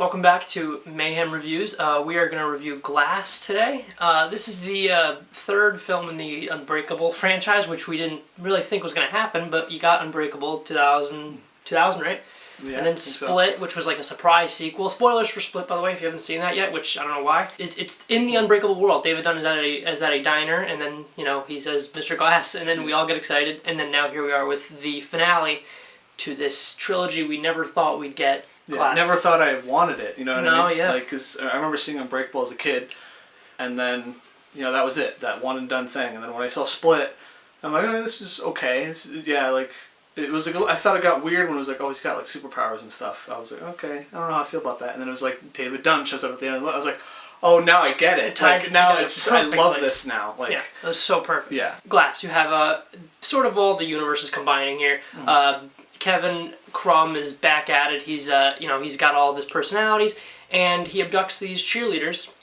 Welcome back to Mayhem Reviews. We are going to review Glass today. This is the third film in the Unbreakable franchise, which we didn't really think was going to happen, but you got Unbreakable 2000, right? Yeah, and then Split, so. which was like a surprise sequel. Spoilers for Split, by the way, if you haven't seen that yet, which I don't know why. It's in the Unbreakable world. David Dunn is at a diner, and then, you know, he says, Mr. Glass, and then we all get excited, and then now here we are with the finale to this trilogy we never thought we'd get. Yeah, never thought I wanted it, you know what I mean? Yeah. Like, because I remember seeing Unbreakable as a kid, and then, you know, that was it, that one and done thing. And then when I saw Split, I'm like, oh, this is okay. It was like, I thought it got weird when it was like, oh, he's got like superpowers and stuff. I was like, okay, I don't know how I feel about that. And then it was like, David Dunn shows up at the end of the movie. I was like, oh, now I get it. It ties like, now it it's just, I love this now. Like, yeah, it was so perfect. Yeah. Glass, you have sort of all the universes combining here. Mm-hmm. Kevin Crumb is back at it. He's he's got all of his personalities, and he abducts these cheerleaders,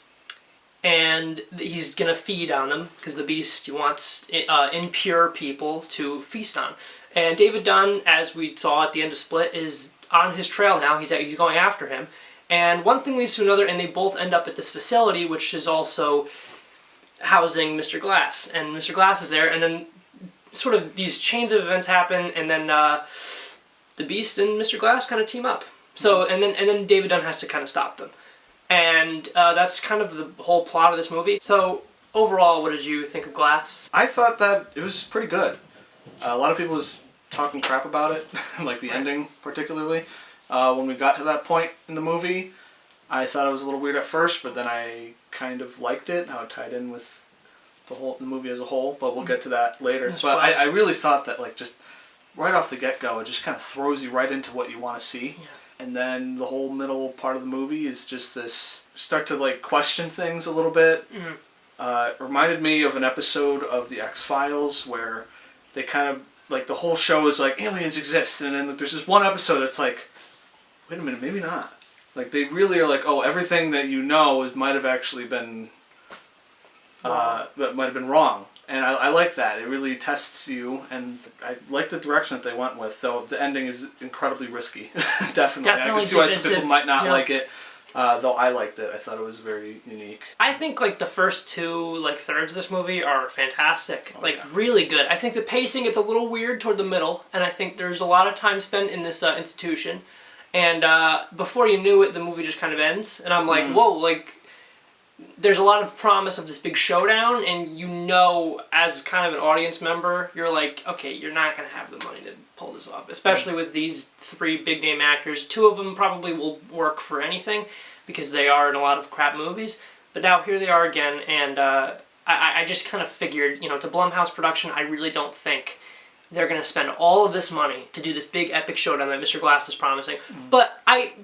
and he's gonna feed on them because the Beast wants impure people to feast on. And David Dunn, as we saw at the end of Split, is on his trail now. He's going after him, and one thing leads to another, and they both end up at this facility, which is also housing Mr. Glass. And Mr. Glass is there, and then sort of these chains of events happen, and then the Beast and Mr. Glass kind of team up. So and then David Dunn has to kind of stop them, and that's kind of the whole plot of this movie. So overall, what did you think of Glass? I thought that it was pretty good. A lot of people was talking crap about it, like the ending particularly. When we got to that point in the movie, I thought it was a little weird at first, but then I kind of liked it, how it tied in with the movie as a whole, but we'll get to that later. But I really thought that, like, just right off the get-go, it just kind of throws you right into what you want to see. Yeah. And then the whole middle part of the movie is just this, start to, like, question things a little bit. Mm-hmm. It reminded me of an episode of The X-Files where they kind of, like, the whole show is like, aliens exist, and then there's this one episode that's like, wait a minute, maybe not. Like, they really are like, oh, everything that you know might have actually been that might have been wrong, and I like that. It really tests you, and I like the direction that they went with. Though the ending is incredibly risky. Definitely, I can see why some people might not like it. Though I liked it. I thought it was very unique. I think like the first two thirds of this movie are fantastic, really good. I think the pacing, it's a little weird toward the middle, and I think there's a lot of time spent in this institution, and before you knew it, the movie just kind of ends, and I'm like, whoa, like. There's a lot of promise of this big showdown, and you know, as kind of an audience member, you're like, okay, you're not going to have the money to pull this off, especially with these three big-name actors. Two of them probably will work for anything, because they are in a lot of crap movies, but now here they are again, and I just kind of figured, you know, it's a Blumhouse production. I really don't think they're going to spend all of this money to do this big epic showdown that Mr. Glass is promising, but I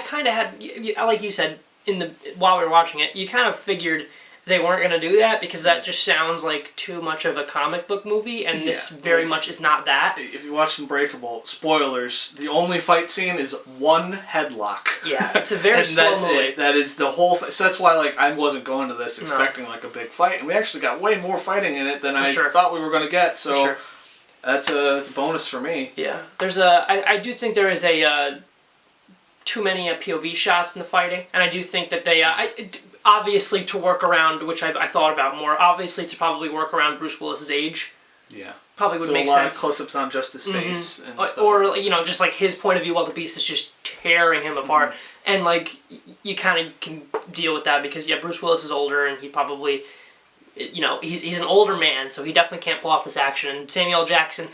kind of had, like you said, while we were watching it, you kind of figured they weren't going to do that because that just sounds like too much of a comic book movie, and this very much is not that. If you watch Unbreakable, spoilers, the only fight scene is one headlock. Yeah, it's a very slow movie. And that's it. That is the whole thing. So that's why, like, I wasn't going to this expecting like a big fight, and we actually got way more fighting in it than I thought we were going to get. So that's it's a bonus for me. Yeah, there's I do think there is too many POV shots in the fighting, and I do think that they obviously to work around, which I thought about more, obviously to probably work around Bruce Willis's age. Yeah, probably would make sense. So a lot of close-ups on just his face, and stuff or like that. You know, just like his point of view while the Beast is just tearing him apart, and like you kind of can deal with that because Bruce Willis is older, and he probably, you know, he's an older man, so he definitely can't pull off this action. And Samuel L. Jackson.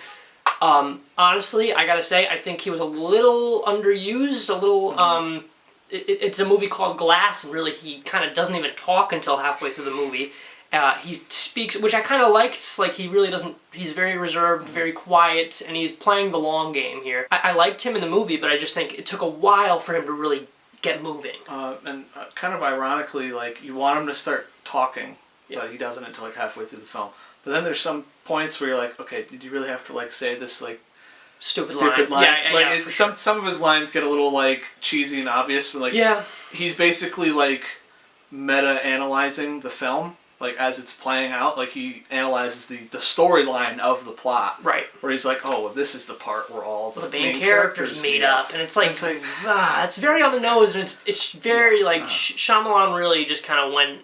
Honestly, I gotta say, I think he was a little underused, a little, it's a movie called Glass, and really he kind of doesn't even talk until halfway through the movie. He speaks, which I kind of liked, like he really doesn't, he's very reserved, very quiet, and he's playing the long game here. I liked him in the movie, but I just think it took a while for him to really get moving. And kind of ironically, like, you want him to start talking, but he doesn't until like halfway through the film. But then there's some points where you're like, okay, did you really have to like say this like stupid line? Yeah, some of his lines get a little like cheesy and obvious, but like he's basically like meta analyzing the film, like as it's playing out, like he analyzes the storyline of the plot. Right. Where he's like, oh, this is the part where all the main characters meet up, and it's like it's very on the nose, and it's very like Shyamalan really just kind of went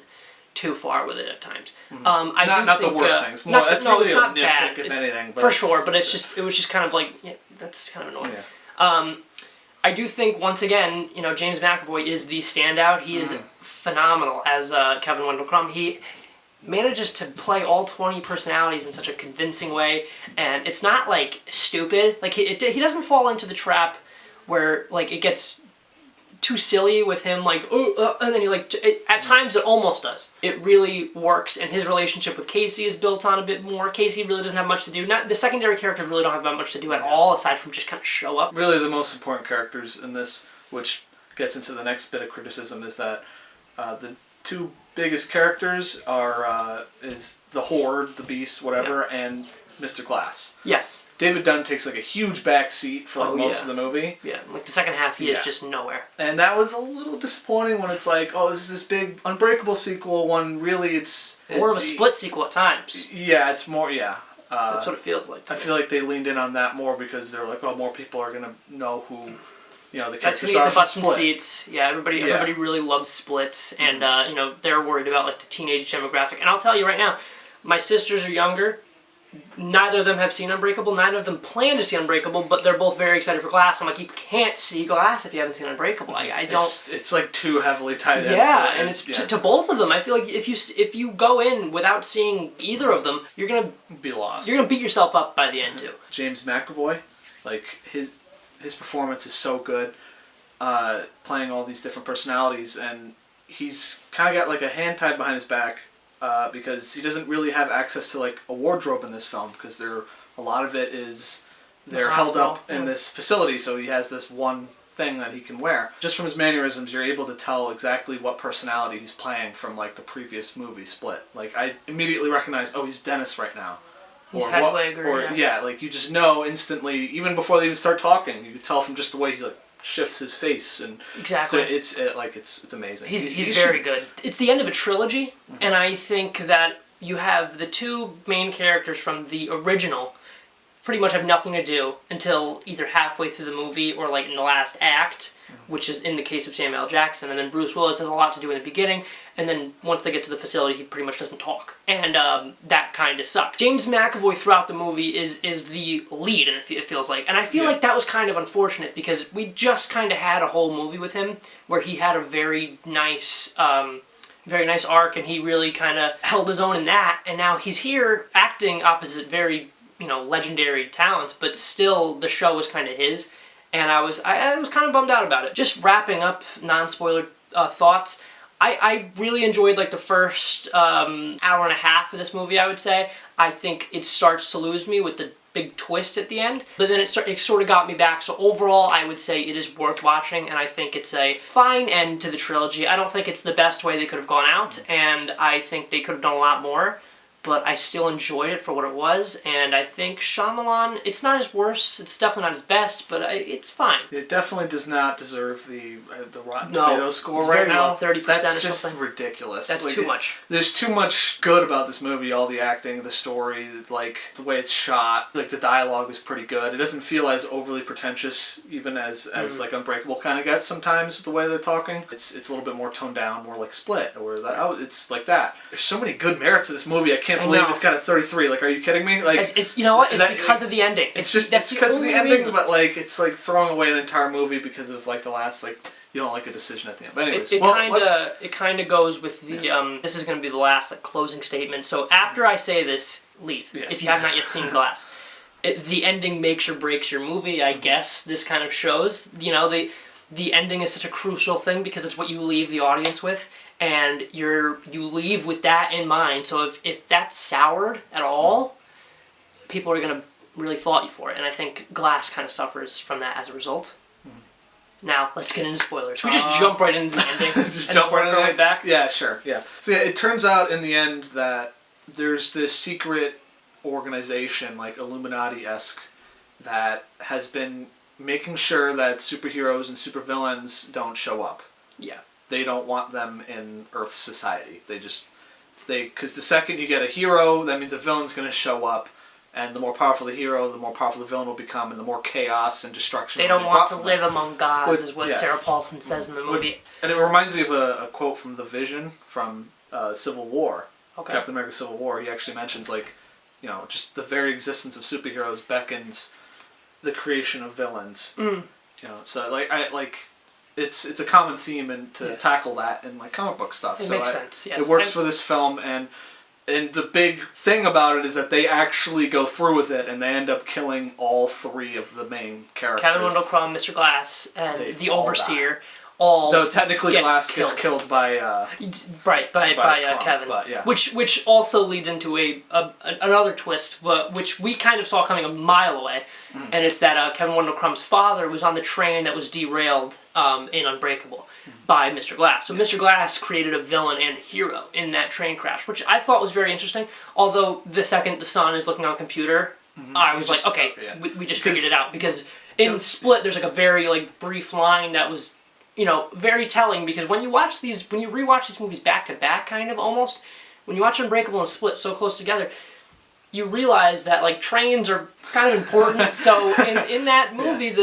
too far with it at times. Not the worst things. More, that's really a nitpick, if anything. But for sure, but it was just kind of like, that's kind of annoying. Yeah. I do think, once again, James McAvoy is the standout. He is phenomenal as Kevin Wendell Crumb. He manages to play all 20 personalities in such a convincing way, and it's not like stupid. Like he doesn't fall into the trap where like it gets too silly with him, like and then he like at times it almost does. It really works, and his relationship with Casey is built on a bit more. Casey really doesn't have much to do. The secondary characters really don't have that much to do at all, aside from just kind of show up. Really, the most important characters in this, which gets into the next bit of criticism, is that the two biggest characters is the Horde, the Beast, whatever, and Mr. Glass. Yes. David Dunn takes like a huge back seat for most of the movie. Yeah, like the second half, he is just nowhere. And that was a little disappointing when it's like, oh, this is this big Unbreakable sequel. When really it's more of a split sequel at times. Yeah, it's more. That's what it feels like. I feel like they leaned in on that more because they're like, oh, more people are gonna know who. The characters that's gonna get the butts and seats. Yeah, everybody really loves Split, and they're worried about like the teenage demographic. And I'll tell you right now, my sisters are younger. Neither of them have seen Unbreakable. Neither of them plan to see Unbreakable, but they're both very excited for Glass. I'm like, you can't see Glass if you haven't seen Unbreakable. I don't. It's like too heavily tied in. Yeah, and it's to both of them. I feel like if you go in without seeing either of them, you're gonna be lost. You're gonna beat yourself up by the end too. James McAvoy, like his performance is so good, playing all these different personalities, and he's kind of got like a hand tied behind his back. Because he doesn't really have access to like a wardrobe in this film, because a lot of it is they're held up in this facility, so he has this one thing that he can wear. Just from his mannerisms, you're able to tell exactly what personality he's playing from like the previous movie Split. Like I immediately recognize, oh, he's Dennis right now. He's Hedwig, like you just know instantly, even before they even start talking, you can tell from just the way he like shifts his face, and exactly. So it's amazing. He's very good. It's the end of a trilogy, and I think that you have the two main characters from the original pretty much have nothing to do until either halfway through the movie or like in the last act, which is in the case of Samuel L. Jackson, and then Bruce Willis has a lot to do in the beginning, and then once they get to the facility, he pretty much doesn't talk, and that kind of sucked. James McAvoy throughout the movie is the lead, and it feels like, and I feel like that was kind of unfortunate because we just kind of had a whole movie with him where he had a very nice arc, and he really kind of held his own in that, and now he's here acting opposite very legendary talents, but still the show was kind of his. And I was kind of bummed out about it. Just wrapping up non-spoiler thoughts, I really enjoyed like the first hour and a half of this movie, I would say. I think it starts to lose me with the big twist at the end, but then it sort of got me back. So overall, I would say it is worth watching, and I think it's a fine end to the trilogy. I don't think it's the best way they could have gone out, and I think they could have done a lot more. But I still enjoyed it for what it was, and I think Shyamalan, it's not his worst, it's definitely not his best, but it's fine. It definitely does not deserve the Rotten Tomatoes score it's right very now. Low, 30% That's or just something. Ridiculous. That's too much. There's too much good about this movie, all the acting, the story, like the way it's shot, like the dialogue is pretty good. It doesn't feel as overly pretentious, even as like Unbreakable kind of gets sometimes, the way they're talking. It's a little bit more toned down, more like Split, or it's like that. There's so many good merits of this movie, I can't believe it's got a 33. Like, are you kidding me? Like, you know what? It's because of the ending. It's because of the ending, but like, it's like throwing away an entire movie because of like the last you don't like a decision at the end. But anyways, it kind of goes with the this is going to be the last closing statement. So after I say this, leave. Yes. If you have not yet seen Glass, the ending makes or breaks your movie. I guess this kind of shows. The ending is such a crucial thing because it's what you leave the audience with. And you leave with that in mind. So if that's soured at all, people are going to really fault you for it. And I think Glass kind of suffers from that as a result. Now, let's get into spoilers. We just jump right into the ending. Just jump right into it back? Yeah, sure. Yeah. So yeah, it turns out in the end that there's this secret organization, like Illuminati-esque, that has been making sure that superheroes and supervillains don't show up. Yeah. They don't want them in Earth's society. because the second you get a hero, that means a villain's going to show up. And the more powerful the hero, the more powerful the villain will become, and the more chaos and destruction. They don't want to live among gods, is what yeah. Sarah Paulson says in the movie. And it reminds me of a quote from The Vision from Civil War. Okay. Captain America: Civil War. He actually mentions just the very existence of superheroes beckons the creation of villains. Mm. So it's a common theme and to tackle that in comic book stuff. It makes sense. Yes. It works for this film And the big thing about it is that they actually go through with it, and they end up killing all three of the main characters. Kevin Wendell Crumb, Mr. Glass, and the all Overseer all though technically Glass killed. gets killed by by Kevin, but, yeah. which also leads into another twist, which we kind of saw coming a mile away, and it's that Kevin Wendell Crumb's father was on the train that was derailed in Unbreakable by Mr. Glass. So Mr. Glass created a villain and hero in that train crash, which I thought was very interesting. Although the second the son is looking on a computer, I was like, okay, we just figured it out, because in Split there's a very brief line that was very telling, because when you rewatch these movies back to back, kind of almost, when you watch Unbreakable and Split so close together, you realize that trains are kind of important. So in that movie,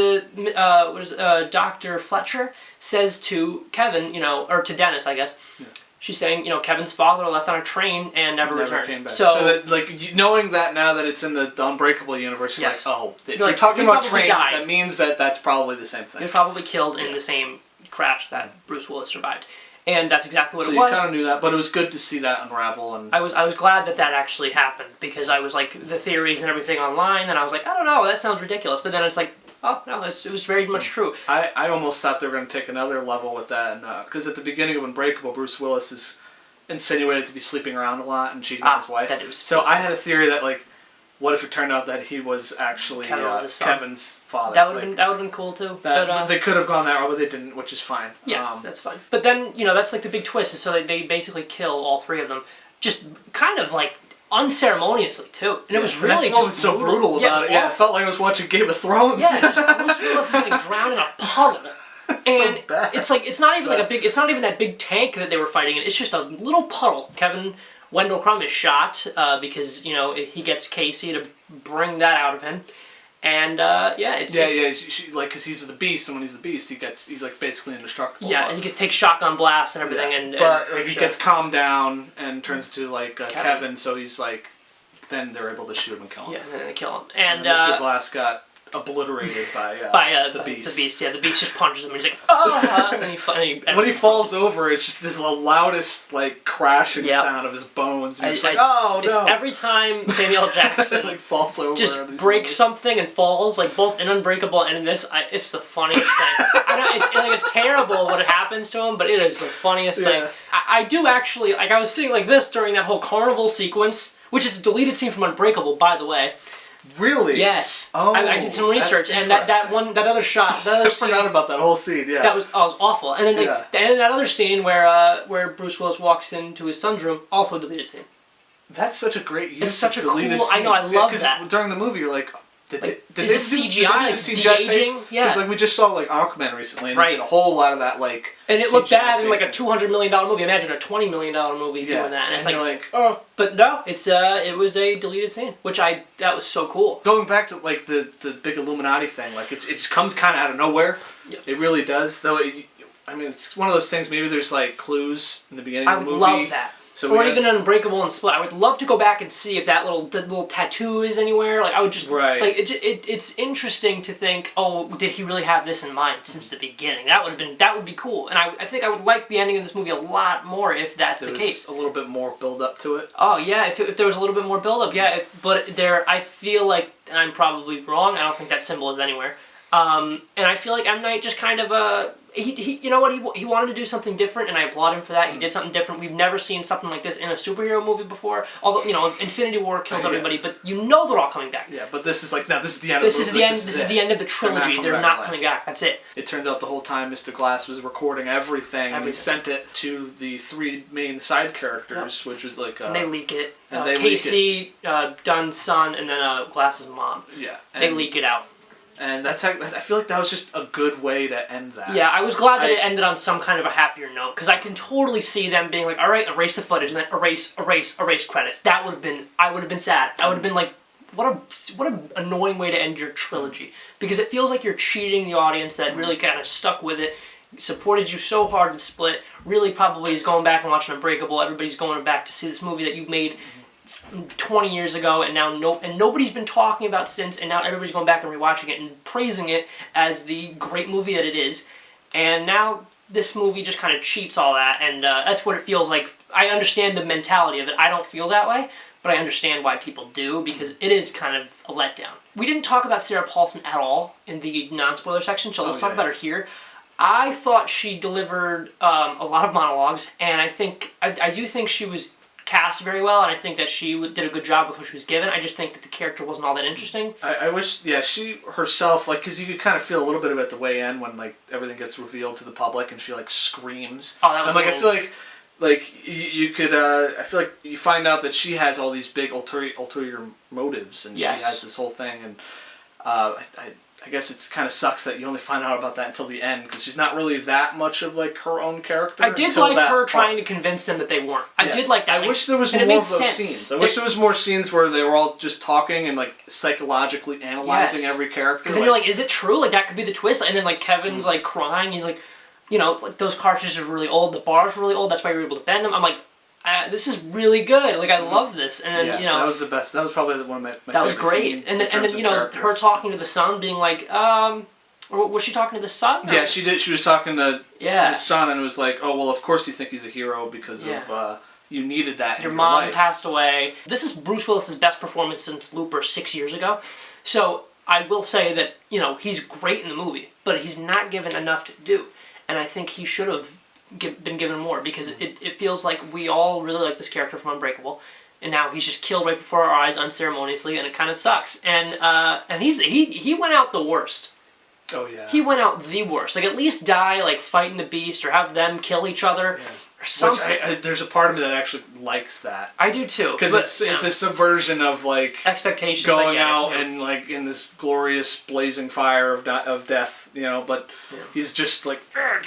Dr. Fletcher says to Kevin, or to Dennis, I guess. Yeah. She's saying, Kevin's father left on a train and never returned. Came back. So that, knowing that now that it's in the Unbreakable universe, yes. If you're talking about trains, that means that's probably the same thing. He was probably killed in the same crash that Bruce Willis survived, and that's exactly what it was. So you kind of knew that, but it was good to see that unravel. And I was glad that actually happened, because I was the theories and everything online, and I was like, I don't know, that sounds ridiculous, but then it's oh no, it was very much true. I almost thought they were going to take another level with that, because at the beginning of Unbreakable, Bruce Willis is insinuated to be sleeping around a lot and cheating on his wife. So I had a theory that what if it turned out that he was actually Kevin's father? That would have been cool too. But they could have gone that route, but they didn't, which is fine. Yeah, that's fine. But then that's the big twist. Is so they basically kill all three of them, just kind of unceremoniously too, and it was really that's what was so brutal about it. Yeah, it felt like I was watching Game of Thrones. Yeah, just Bruce Willis is getting drowned in a puddle. And so bad. It's not even it's not even that big tank that they were fighting in. It's just a little puddle. Kevin Wendell Crumb is shot because he gets Casey to bring that out of him, and because he's the Beast, and when he's the Beast, he's basically indestructible. Yeah, and he can take shotgun blasts and everything, but he gets calmed down and turns to Kevin, so he's then they're able to shoot him and kill him. Yeah, and then they kill him, and Mr. Glass got obliterated by the Beast. The Beast, yeah, the Beast just punches him, and he's like, oh! And when he falls over, it's just this loudest crashing sound of his bones. And you're it's every time Samuel Jackson falls over, just breaks something and falls, both in Unbreakable and in this, it's the funniest thing. I know it's terrible what happens to him, but it is the funniest thing. I do actually, I was sitting like this during that whole carnival sequence, which is a deleted scene from Unbreakable, by the way. Really? Yes. Oh, I did some research, and that other shot, I forgot about that whole scene. Yeah. That was awful. And then and that other scene where Bruce Willis walks into his son's room, also a deleted scene. That's such a great use. It's such of a deleted cool. scenes. I know. I love that. Because during the movie, you're like, did they do CGI de-aging? Yeah. Because we just saw Aquaman recently, and right. they did a whole lot of that And it looked bad in a $200 million movie. Imagine a $20 million movie doing that, and it's oh. But no, it was a deleted scene, which that was so cool. Going back to the big Illuminati thing, it just comes kind of out of nowhere. Yep. It really does. Though it's one of those things. Maybe there's clues in the beginning of the movie. I would love that. Or even Unbreakable and Split. I would love to go back and see if that little tattoo is anywhere. I would just it's interesting to think, oh, did he really have this in mind since the beginning? That would be cool. And I think I would like the ending of this movie a lot more if that's the case. A little bit more build up to it. Oh yeah, if there was a little bit more build up, yeah. But I feel like I'm probably wrong. I don't think that symbol is anywhere. And I feel like M. Night just kind of he you know what, he wanted to do something different, and I applaud him for that. He did something different. We've never seen something like this in a superhero movie before. Although Infinity War kills everybody, but they're all coming back. Yeah, but this is this is the end. This is the end. This is the end of the trilogy. They're not coming back. That's it. It turns out the whole time Mr. Glass was recording everything. And he sent it to the three main side characters, which was and they leak it. Casey, Dunn's son, and then Glass's mom. Yeah, they leak it out. And I feel like that was just a good way to end that. Yeah, I was glad that it ended on some kind of a happier note, because I can totally see them being like, all right, erase the footage, and then erase credits. That would have been, I would have been sad. I would have been like, what a annoying way to end your trilogy, because it feels like you're cheating the audience that really kind of stuck with it, supported you so hard in Split, really probably is going back and watching Unbreakable. Everybody's going back to see this movie that you made 20 years ago, and now nobody's been talking about since, and now everybody's going back and rewatching it and praising it as the great movie that it is. And now this movie just kind of cheats all that, and that's what it feels like. I understand the mentality of it. I don't feel that way, but I understand why people do, because it is kind of a letdown. We didn't talk about Sarah Paulson at all in the non-spoiler section, so let's talk about her here. I thought she delivered a lot of monologues, and I do think she was cast very well, and I think that she did a good job with what she was given. I just think that the character wasn't all that interesting. I wish, yeah, she herself, like, because you could kind of feel a little bit of it at the way in when, like, everything gets revealed to the public and she, like, screams. Oh, that was like, I feel like you could, I feel like you find out that she has all these big ulterior motives, and yes. she has this whole thing, and I guess it kind of sucks that you only find out about that until the end, because she's not really that much of, like, her own character. I did like her trying to convince them that they weren't. I did like that. I wish there was more of those scenes. I wish there was more scenes where they were all just talking and, like, psychologically analyzing every character. Because then you're like, is it true? Like, that could be the twist. And then, like, Kevin's, like, crying. He's like, you know, like, those cartridges are really old. The bars are really old. That's why you were able to bend them. I'm like, this is really good. Like, I love this. And then, you know, that was the best. That was probably one of my favorite. That was great. And then you know, characters. Her talking to the son, being like, or was she talking to the son? Yeah, she did. She was talking to his son, and it was like, oh well, of course you think he's a hero because of you needed that. Your mom life. passed away. This is Bruce Willis's best performance since Looper 6 years ago. So I will say that, you know, he's great in the movie, but he's not given enough to do, and I think he should have been given more, because it feels like we all really like this character from Unbreakable, and now he's just killed right before our eyes unceremoniously, and it kind of sucks. And he went out the worst. Oh yeah. He went out the worst. Like, at least die like fighting the beast, or have them kill each other, or something. Which there's a part of me that actually likes that. I do too. Because it's a subversion of, like, expectations. Going out and, like, in this glorious blazing fire of death, you know. But he's just like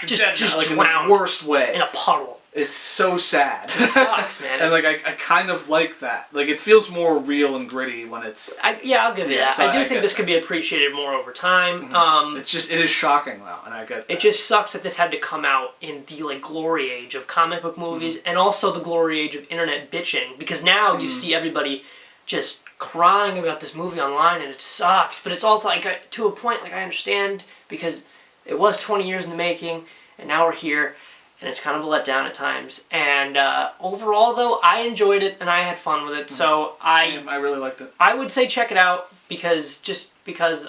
just like, drowned in the worst way in a puddle. It's so sad. It sucks, man. And, like, I kind of like that. Like, it feels more real and gritty when it's... Yeah, I'll give you that. So I do think this could be appreciated more over time. It is shocking, though, and I get that. It just sucks that this had to come out in the, like, glory age of comic book movies, and also the glory age of internet bitching, because now you see everybody just crying about this movie online, and it sucks. But it's also, like, to a point, like, I understand, because it was 20 years in the making, and now we're here. And it's kind of a letdown at times. And overall, though, I enjoyed it and I had fun with it. So I really liked it. I would say check it out, because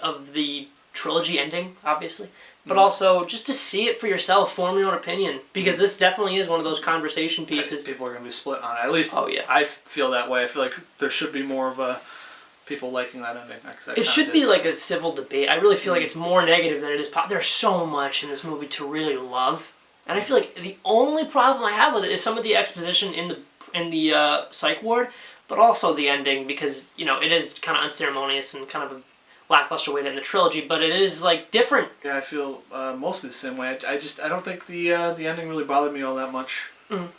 of the trilogy ending, obviously, but also just to see it for yourself, form your own opinion. Because this definitely is one of those conversation pieces. People are going to be split on it. At least I feel that way. I feel like there should be more of a people liking that ending. It should be like a civil debate. I really feel like it's more negative than it is positive. There's so much in this movie to really love. And I feel like the only problem I have with it is some of the exposition in the psych ward, but also the ending, because, you know, it is kind of unceremonious and kind of a lackluster way to end the trilogy, but it is, like, different. Yeah, I feel mostly the same way. I don't think the ending really bothered me all that much.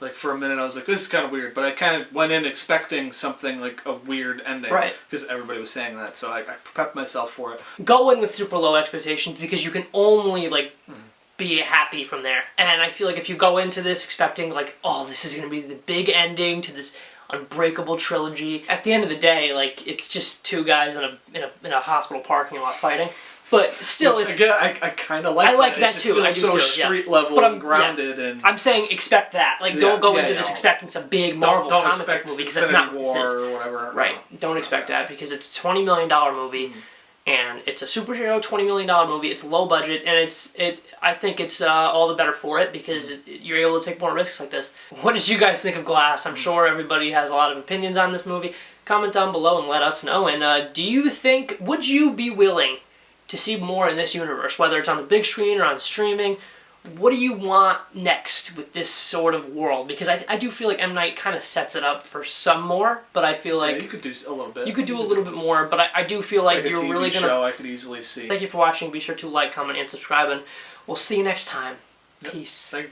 Like, for a minute I was like, this is kind of weird, but I kind of went in expecting something like a weird ending. Right. Because everybody was saying that, so I prepped myself for it. Go in with super low expectations, because you can only, like... be happy from there. And I feel like if you go into this expecting, like, oh, this is going to be the big ending to this Unbreakable trilogy, at the end of the day, like, it's just two guys in a hospital parking lot fighting. But still, again, I kind of like that. I like that too. I do so too, street level but and grounded. And I'm saying expect that. Like, don't go into this expecting some big Marvel comic book movie, because that's not what this is. Or whatever. Right. Don't expect that, because it's a $20 million movie. And it's a superhero $20 million movie. It's low budget, and I think it's all the better for it, because you're able to take more risks like this. What did you guys think of Glass? I'm sure everybody has a lot of opinions on this movie. Comment down below and let us know. And would you be willing to see more in this universe, whether it's on the big screen or on streaming? what do you want next with this sort of world? Because I do feel like M. Night kind of sets it up for some more, but I feel like... Yeah, you could do a little bit. You could do a little bit more, but I do feel like a you're TV really going show I could easily see. Thank you for watching. Be sure to like, comment, and subscribe, and we'll see you next time. Peace. Thank